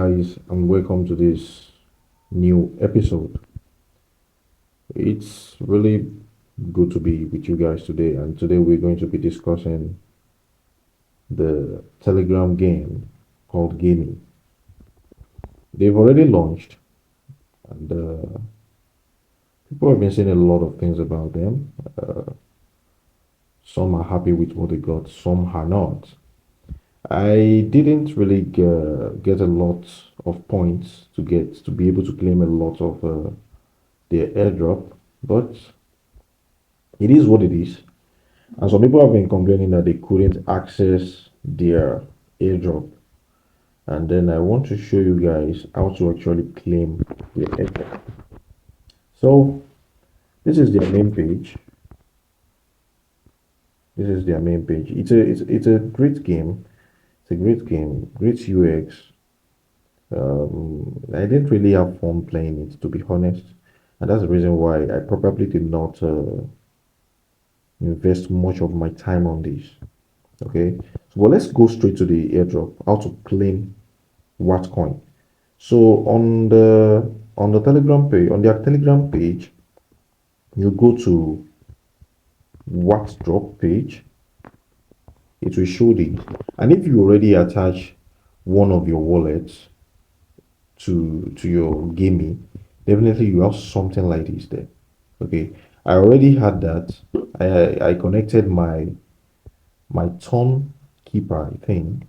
guys, and welcome to this new episode. It's really good to be with you guys today, and today we're going to be discussing the Telegram game called Gamee. They've already launched, and people have been saying a lot of things about them. Some are happy with what they got, some are not. I didn't really get a lot of points to be able to claim a lot of their airdrop, but it is what it is. And some people have been complaining that they couldn't access their airdrop. And then I want to show you guys how to actually claim their airdrop. So this is their main page. This is their main page. It's a great game. It's a great game, great UX. I didn't really have fun playing it, to be honest, and that's the reason why I probably did not invest much of my time on this. Okay, so well, let's go straight to the airdrop. How to claim WatCoin. So on the Telegram page, on their Telegram page, you go to Drop page. It will show this, and if you already attach one of your wallets to your Gamee, definitely you have something like this there. Okay, I already had that. I connected my Ton Keeper, I think.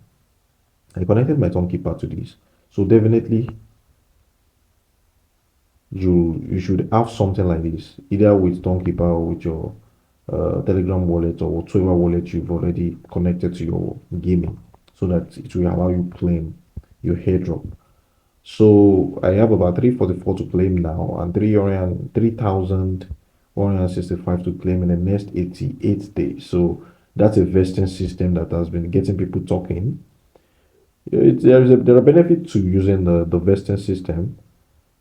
I connected my Ton Keeper to this. So definitely you should have something like this, either with Ton Keeper or with your Telegram wallet or whatever wallet you've already connected to your Gamee, so that it will allow you claim your airdrop. So I have about 344 to claim now and 3,165 to claim in the next 88 days. So that's a vesting system that has been getting people talking. There are benefits to using the vesting system,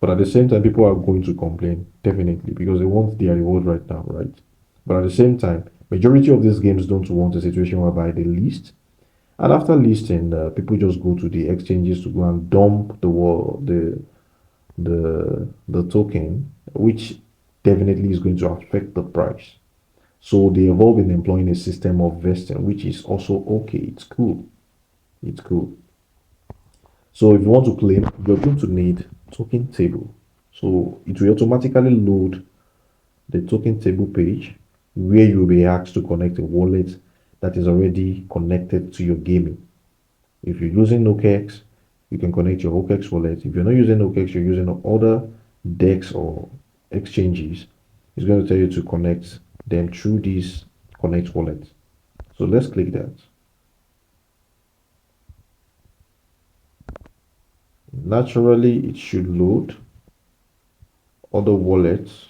but at the same time, people are going to complain definitely because they want their reward right now, right? But at the same time, majority of these games don't want a situation whereby they list, and after listing, people just go to the exchanges to go and dump the token, which definitely is going to affect the price. So they have all been employing a system of vesting, which is also okay. It's cool. It's cool. So if you want to claim, you're going to need token table. So it will automatically load the token table page where you'll be asked to connect a wallet that is already connected to your Gamee. If you're using Okex, you can connect your Okex wallet. If you're not using Okex, you're using other DEX or exchanges, it's going to tell you to connect them through this connect wallet. So let's click that. Naturally, it should load other wallets.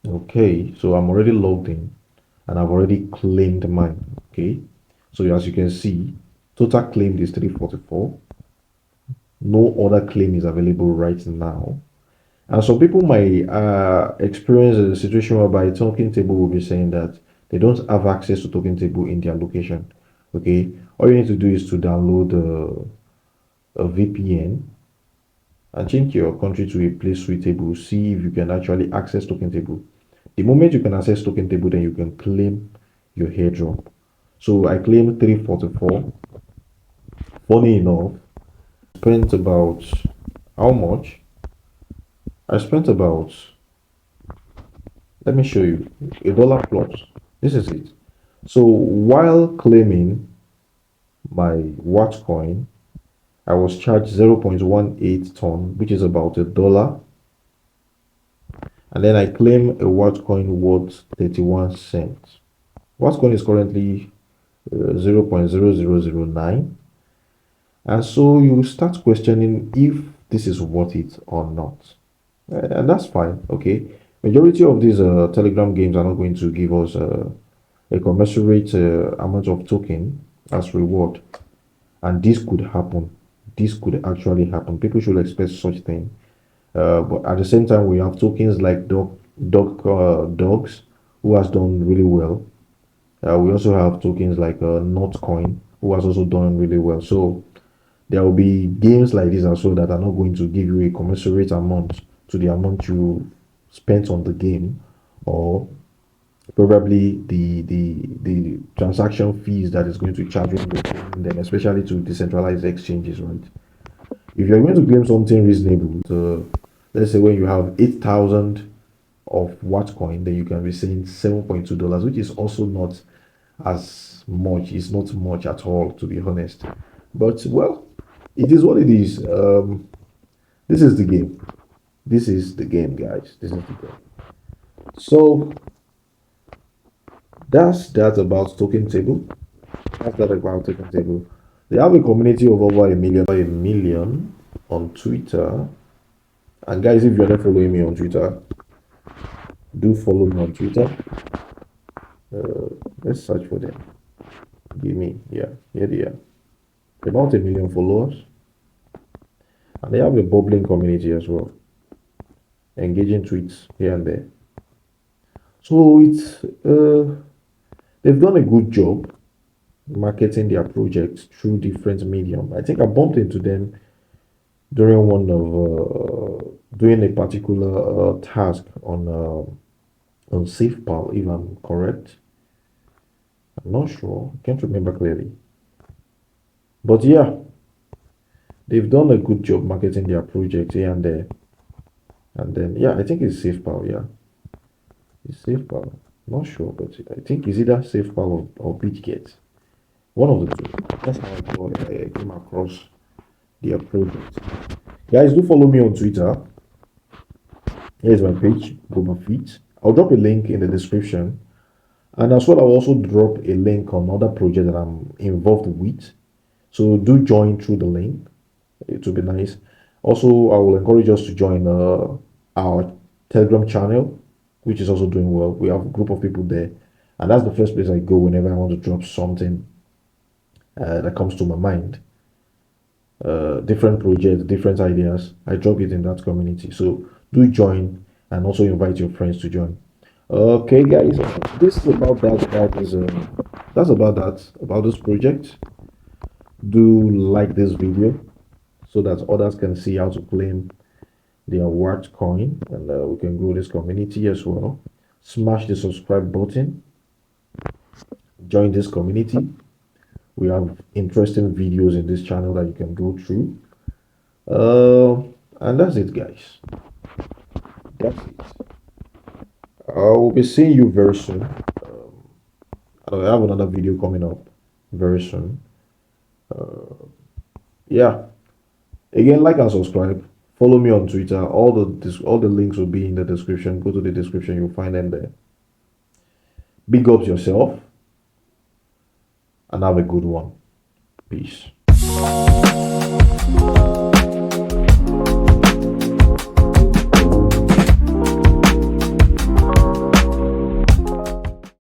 Okay, so I'm already logged in and I've already claimed mine. Okay, so as you can see, total claimed is 344. No other claim is available right now. And some people might experience a situation whereby token table will be saying that they don't have access to token table in their location. Okay, all you need to do is to download a VPN and change your country to a place suitable. See if you can actually access token table. The moment you can access token table, then you can claim your airdrop. So I claimed 344. Funny enough, spent about how much? I spent about, let me show you, $1 plus. This is it. So while claiming my WatCoin, I was charged 0.18 ton, which is about $1. And then I claim a WatCoin worth 31 cents. WatCoin is currently 0.0009. And so you start questioning if this is worth it or not. And that's fine, okay? Majority of these Telegram games are not going to give us a commensurate amount of token as reward. And this could happen. This could actually happen. People should expect such thing. But at the same time, we have tokens like dogs, who has done really well. We also have tokens like Notcoin, who has also done really well. So There will be games like this as well that are not going to give you a commensurate amount to the amount you spent on the game, or probably the transaction fees that is going to charge you on them, especially to decentralized exchanges, right? If you're going to claim something reasonable, let's say when you have 8,000 of WatCoin, then you can be saying $7.2, which is also not as much. It's not much at all, to be honest. But well, it is what it is. This is the game. This is the game, guys. This is the game. So that's that about token table. That's that about token table. They have a community of over a million on Twitter. And guys, if you're not following me on Twitter, do follow me on Twitter. Let's search for them. Gamee, yeah, here they are. About a million followers, and they have a bubbling community as well. Engaging tweets here and there. So it's they've done a good job marketing their projects through different medium. I think I bumped into them during one of doing a particular task on SafePal, if I'm correct. I'm not sure. I can't remember clearly. But yeah, they've done a good job marketing their project here and there. And then yeah, I think it's SafePal. Yeah, it's SafePal. Not sure, but I think it's either SafePal or BitGet. One of the two. That's how I came across their project. Guys, do follow me on Twitter. Here's my page, Google Feet. I'll drop a link in the description. And as well, I'll also drop a link on other project that I'm involved with. So do join through the link. It will be nice. Also, I will encourage us to join our Telegram channel, which is also doing well. We have a group of people there. And that's the first place I go whenever I want to drop something that comes to my mind. Different projects, different ideas. I drop it in that community. So do join and also invite your friends to join. Okay, guys, this is about that. That's about that about this project. Do like this video so that others can see how to claim their WatCoin, and we can grow this community as well. Smash the subscribe button. Join this community. We have interesting videos in this channel that you can go through. And that's it, guys. That's it. I will be seeing you very soon. I have another video coming up very soon. Yeah. Again, like and subscribe. Follow me on Twitter. All the links will be in the description. Go to the description, you'll find them there. Big ups yourself and have a good one. Peace.